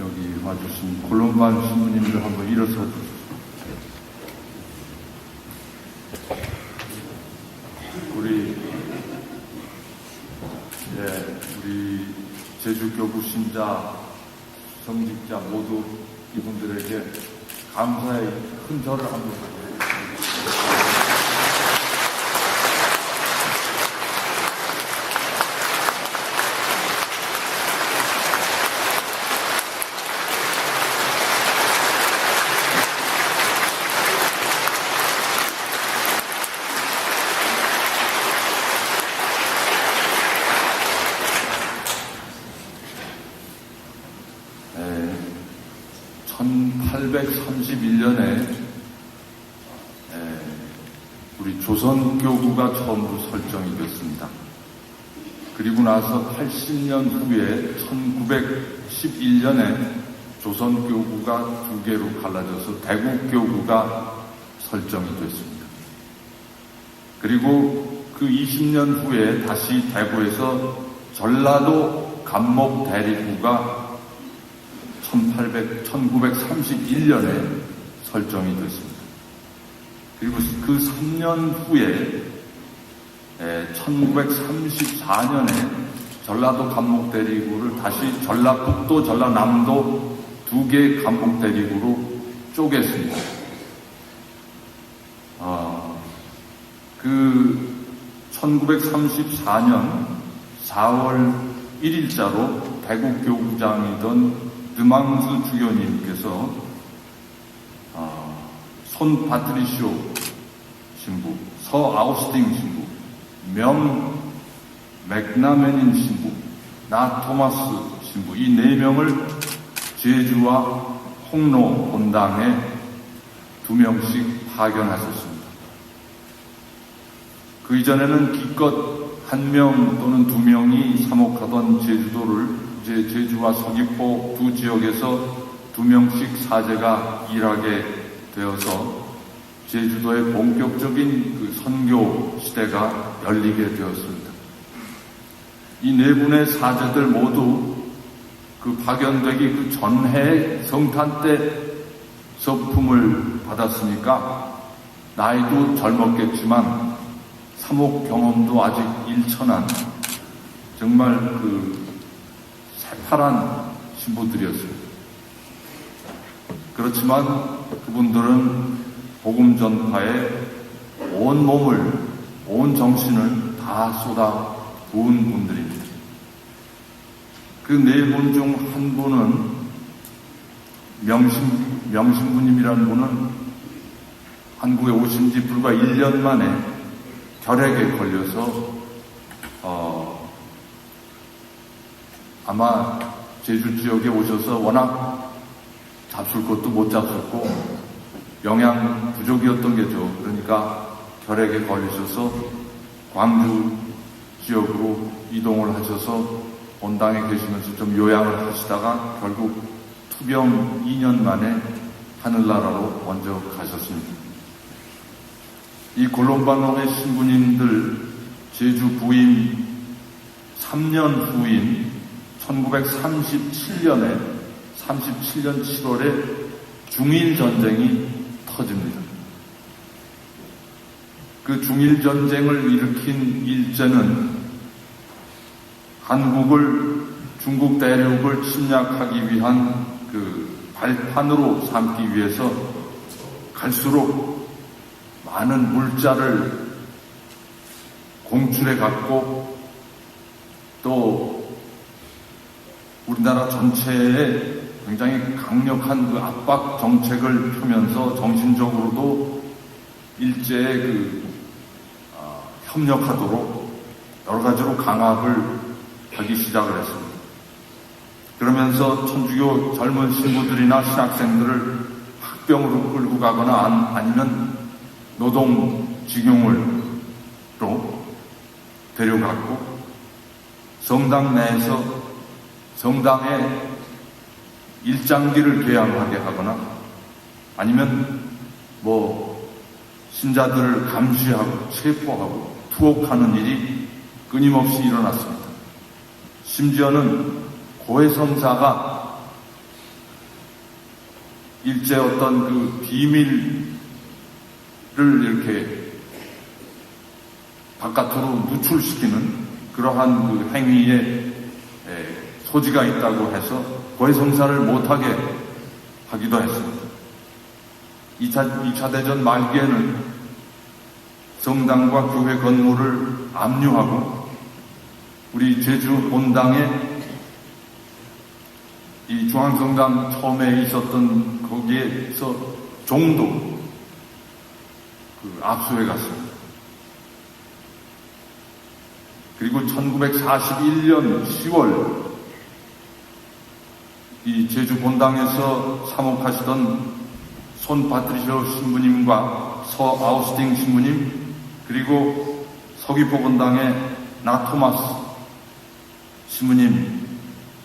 여기 와주신 골룸반 신부님들 한번 일어서 주십시오. 우리 제주교구 신자, 성직자 모두 이분들에게 감사의 큰 절을 한번 드립니다. 네, 1831년에 우리 조선교구가 처음으로 설정이 됐습니다. 그리고 나서 80년 후에 1911년에 조선교구가 두 개로 갈라져서 대국교구가 설정이 됐습니다. 그리고 그 20년 후에 다시 대구에서 전라도 감목대리구가 1931년에 설정이 됐습니다. 그리고 그 3년 후에 1934년에 전라도 감목대리구를 다시 전라북도, 전라남도 두 개의 감목대리구로 쪼갰습니다. 그 1934년 4월 1일자로 대국교구장이던 르망스 주교님께서 손 파트리시오 신부, 서 아우스팅 신부, 명 맥나메닌 신부, 나 토마스 신부, 이 네 명을 제주와 홍로 본당에 2명씩 파견하셨습니다. 그 이전에는 기껏 1명 또는 2명이 사목하던 제주도를 이제 제주와 서귀포 두 지역에서 2명씩 사제가 일하게 되어서 제주도의 본격적인 그 선교 시대가 열리게 되었습니다. 이 네 분의 사제들 모두 그 파견되기 그 전해 성탄 때 서품을 받았으니까 나이도 젊었겠지만 사목 경험도 아직 일천한 정말 그 새파란 신부들이었습니다. 그렇지만 그분들은 복음 전파에 온 몸을, 온 정신을 다 쏟아 부은 분들입니다. 그 네 분 중 한 분은 명신부님이라는 분은 한국에 오신 지 불과 1년 만에 결핵에 걸려서 아마 제주 지역에 오셔서 워낙 잡술 것도 못 잡숫고 영양 부족이었던 게죠. 그러니까 결핵에 걸리셔서 광주 지역으로 이동을 하셔서 본당에 계시면서 좀 요양을 하시다가 결국 투병 2년 만에 하늘나라로 먼저 가셨습니다. 이 골룸반홈의 신부님들 제주 부임 3년 후인 1937년 7월에 중일전쟁이 터집니다. 그 중일전쟁을 일으킨 일제는 한국을, 중국 대륙을 침략하기 위한 그 발판으로 삼기 위해서 갈수록 많은 물자를 공출해 갖고 또 우리나라 전체에 굉장히 강력한 그 압박 정책을 펴면서 정신적으로도 일제에 협력하도록 여러 가지로 강압을 하기 시작을 했습니다. 그러면서 천주교 젊은 신부들이나 신학생들을 학병으로 끌고 가거나 아니면 노동직용으로 데려갔고 성당 내에서 성당에 일장기를 개항하게 하거나 아니면 신자들을 감시하고 체포하고 투옥하는 일이 끊임없이 일어났습니다. 심지어는 고해성사가 일제 어떤 그 비밀을 이렇게 바깥으로 누출시키는 그러한 그 행위에 소지가 있다고 해서 고해성사를 못하게 하기도 했습니다. 2차 대전 말기에는 성당과 교회 건물을 압류하고 우리 제주 본당에 이 중앙성당 처음에 있었던 거기에서 종도 압수해 갔습니다. 그리고 1941년 10월 이 제주 본당에서 사목하시던 손 파트리쇼 신부님과 서 아우스팅 신부님 그리고 서귀포 본당의 나 토마스 신부님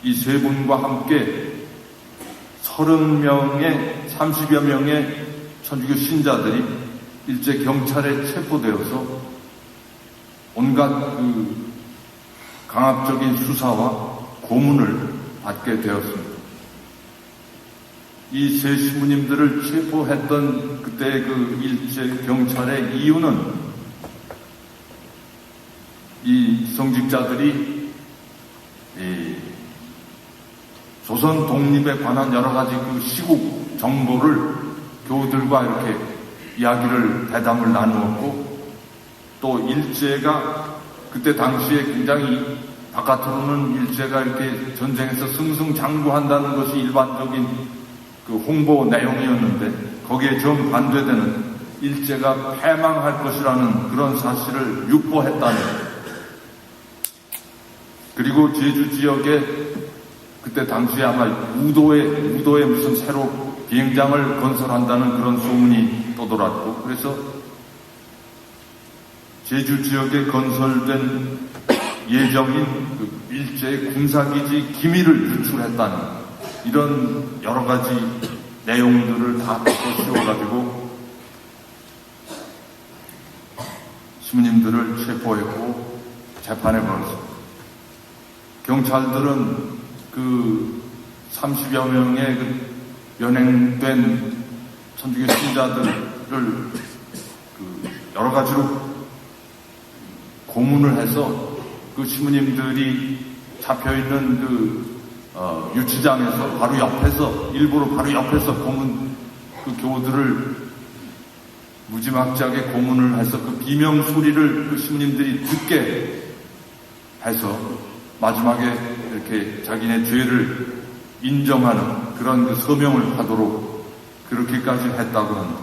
이 세 분과 함께 30여 명의 천주교 신자들이 일제 경찰에 체포되어서 온갖 그 강압적인 수사와 고문을 받게 되었습니다. 이 세 신부님들을 체포했던 그때 그 일제 경찰의 이유는 이 성직자들이 조선 독립에 관한 여러 가지 그 시국 정보를 교우들과 이렇게 이야기를 대담을 나누었고 또 일제가 그때 당시에 굉장히 바깥으로는 일제가 이렇게 전쟁에서 승승장구한다는 것이 일반적인 그 홍보 내용이었는데 거기에 정반대되는 일제가 패망할 것이라는 그런 사실을 유포했다는 그리고 제주 지역에 그때 당시에 아마 우도에 무슨 새로 비행장을 건설한다는 그런 소문이 떠돌았고 그래서 제주 지역에 건설된 예정인 그 일제의 군사기지 기밀을 유출했다는 이런 여러 가지 내용들을 다 씌워가지고 신부님들을 체포했고 재판에 걸었습니다. 경찰들은 그 30여 명의 그 연행된 천주교 신자들을 그 여러 가지로 고문을 해서 그 신부님들이 잡혀있는 그 유치장에서 바로 옆에서 일부러 바로 옆에서 고문 그 교우들을 무지막지하게 고문을 해서 그 비명 소리를 그 신부님들이 듣게 해서 마지막에 이렇게 자기네 죄를 인정하는 그런 그 서명을 하도록 그렇게까지 했다고 합니다.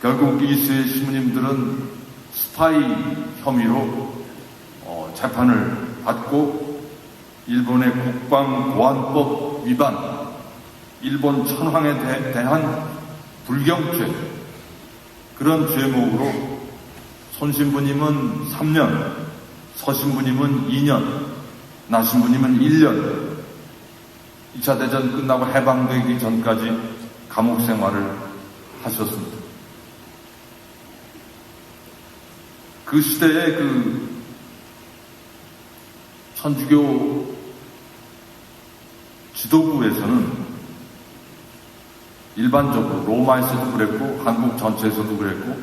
결국 이 세 신부님들은 스파이 혐의로 재판을 받고 일본의 국방보안법 위반, 일본 천황에 대한 불경죄 그런 죄목으로 손 신부님은 3년 서신부님은 2년, 나신부님은 1년 2차 대전 끝나고 해방되기 전까지 감옥 생활을 하셨습니다. 그 시대에 그 천주교 지도부에서는 일반적으로 로마에서도 그랬고 한국 전체에서도 그랬고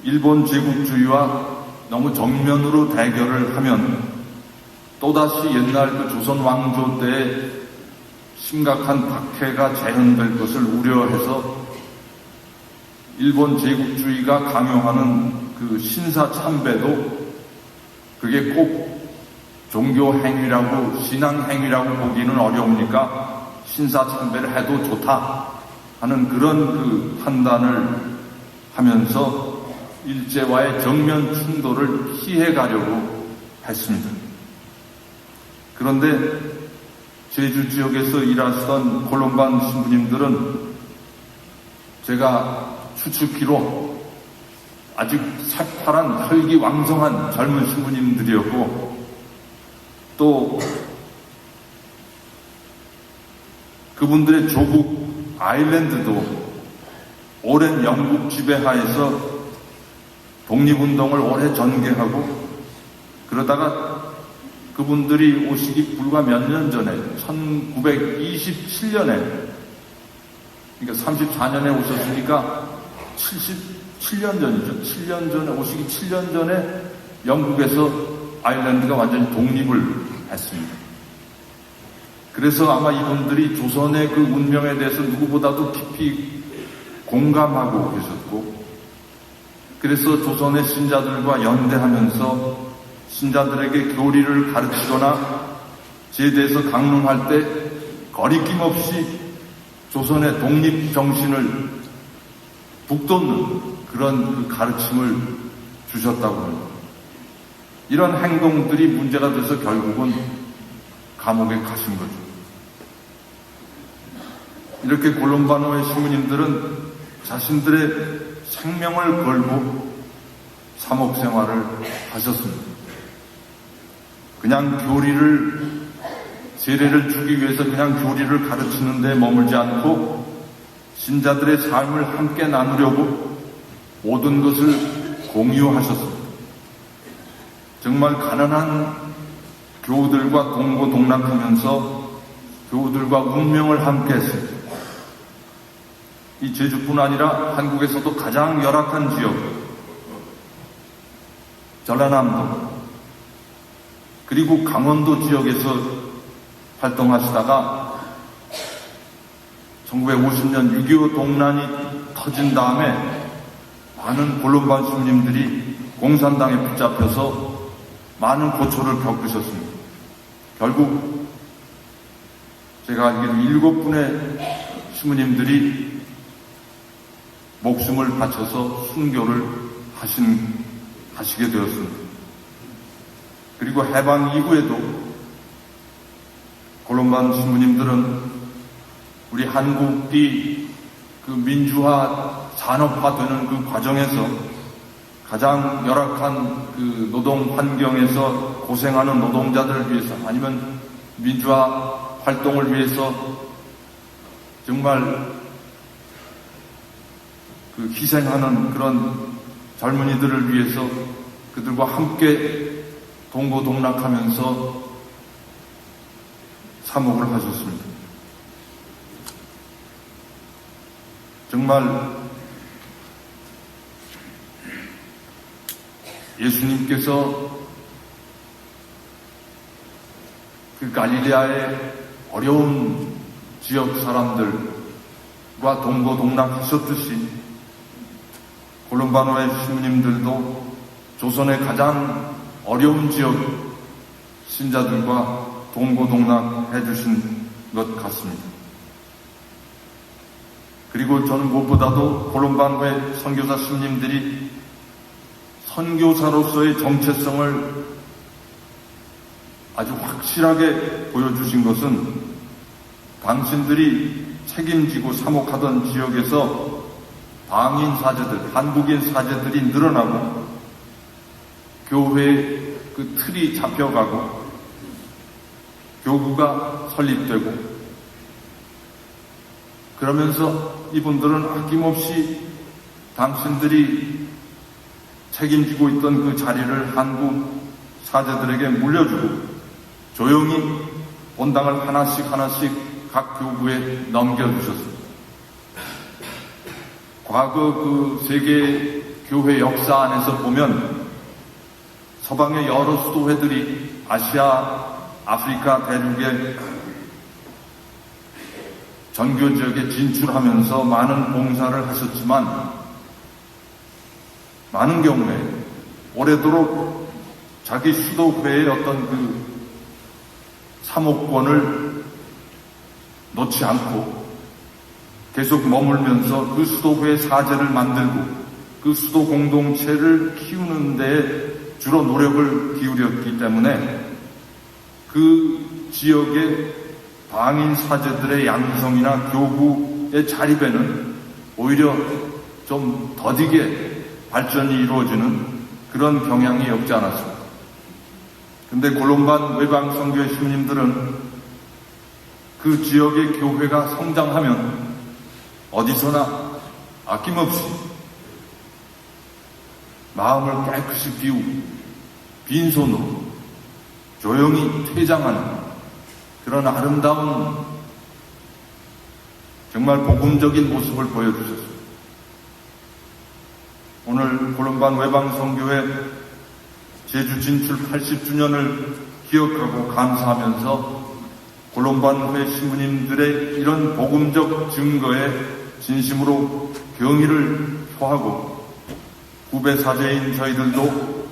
일본 제국주의와 너무 정면으로 대결을 하면 또다시 옛날 그 조선 왕조 때의 심각한 박해가 재현될 것을 우려해서 일본 제국주의가 강요하는 그 신사 참배도 그게 꼭 종교 행위라고 신앙 행위라고 보기는 어려우니까 신사 참배를 해도 좋다 하는 그런 그 판단을 하면서 일제와의 정면 충돌을 피해가려고 했습니다. 그런데 제주 지역에서 일하시던 콜롬반 신부님들은 제가 추측기로 아직 새파란 혈기왕성한 젊은 신부님들이었고 또 그분들의 조국 아일랜드도 오랜 영국 지배하에서 독립운동을 오래 전개하고 그러다가 그분들이 오시기 불과 몇 년 전에 1927년에 그러니까 34년에 오셨으니까 77년 전이죠. 7년 전에 오시기 7년 전에 영국에서 아일랜드가 완전히 독립을 했습니다. 그래서 아마 이분들이 조선의 그 운명에 대해서 누구보다도 깊이 공감하고 계셨고, 그래서 조선의 신자들과 연대하면서 신자들에게 교리를 가르치거나 제대해서 강론할 때 거리낌 없이 조선의 독립 정신을 북돋는 그런 그 가르침을 주셨다고 합니다. 이런 행동들이 문제가 돼서 결국은 감옥에 가신 거죠. 이렇게 골룸바노의 신부님들은 자신들의 생명을 걸고 사목 생활을 하셨습니다. 그냥 교리를, 세례를 주기 위해서 그냥 교리를 가르치는 데 머물지 않고 신자들의 삶을 함께 나누려고 모든 것을 공유하셨습니다. 정말 가난한 교우들과 동고동락하면서 교우들과 운명을 함께 했습니다. 이 제주뿐 아니라 한국에서도 가장 열악한 지역, 전라남도, 그리고 강원도 지역에서 활동하시다가 1950년 6.25 동란이 터진 다음에 많은 골룸반 신부님들이 공산당에 붙잡혀서 많은 고초를 겪으셨습니다. 결국 제가 알기로 7분의 신부님들이 목숨을 바쳐서 순교를 하시게 되었습니다. 그리고 해방 이후에도 골룸반 신부님들은 우리 한국이 그 민주화, 산업화되는 그 과정에서 가장 열악한 그 노동 환경에서 고생하는 노동자들을 위해서 아니면 민주화 활동을 위해서 정말 그 희생하는 그런 젊은이들을 위해서 그들과 함께 동고동락하면서 사목을 하셨습니다. 정말 예수님께서 그 갈릴리아의 어려운 지역 사람들과 동고동락하셨듯이 골룸바노의 신부님들도 조선의 가장 어려운 지역 신자들과 동고동락해 주신 것 같습니다. 그리고 저는 무엇보다도 골룸바노의 선교사 신부님들이 선교사로서의 정체성을 아주 확실하게 보여주신 것은 당신들이 책임지고 사목하던 지역에서 방인 사제들, 한국인 사제들이 늘어나고 교회의 그 틀이 잡혀가고 교구가 설립되고 그러면서 이분들은 아낌없이 당신들이 책임지고 있던 그 자리를 한국 사제들에게 물려주고 조용히 본당을 하나씩 각 교구에 넘겨주셨습니다. 과거 그 세계 교회 역사 안에서 보면 서방의 여러 수도회들이 아시아, 아프리카 대륙의 전교 지역에 진출하면서 많은 봉사를 하셨지만 많은 경우에 오래도록 자기 수도회의 어떤 그 사목권을 놓지 않고 계속 머물면서 그 수도회의 사제를 만들고 그 수도 공동체를 키우는 데 주로 노력을 기울였기 때문에 그 지역의 방인 사제들의 양성이나 교구의 자립에는 오히려 좀 더디게 발전이 이루어지는 그런 경향이 없지 않았습니다. 근데 골룸반 외방 선교회 신부님들은 그 지역의 교회가 성장하면 어디서나 아낌없이 마음을 깨끗이 비우고 빈손으로 조용히 퇴장하는 그런 아름다운 정말 복음적인 모습을 보여주셨습니다. 오늘 콜롬반 외방선교회 제주 진출 80주년을 기억하고 감사하면서 콜롬반 회 신부님들의 이런 복음적 증거에 진심으로 경의를 표하고 후배 사제인 저희들도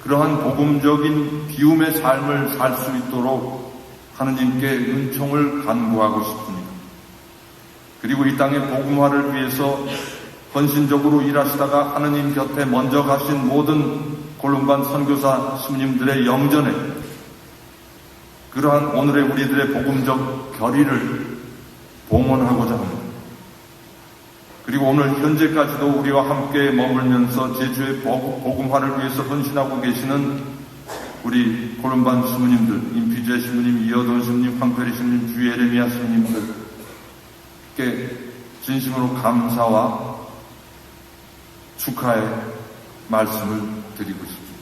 그러한 복음적인 비움의 삶을 살 수 있도록 하느님께 은총을 간구하고 싶습니다. 그리고 이 땅의 복음화를 위해서 헌신적으로 일하시다가 하느님 곁에 먼저 가신 모든 콜롬반 선교사 신부님들의 영전에 그러한 오늘의 우리들의 복음적 결의를 봉헌하고자 합니다. 그리고 오늘 현재까지도 우리와 함께 머물면서 제주의 복음화를 위해서 헌신하고 계시는 우리 콜롬반 신부님들, 임피제 신부님, 이어돈 신부님, 황페리 신부님, 주예레미야 신부님들께 진심으로 감사와 축하의 말씀을 드리고 싶습니다.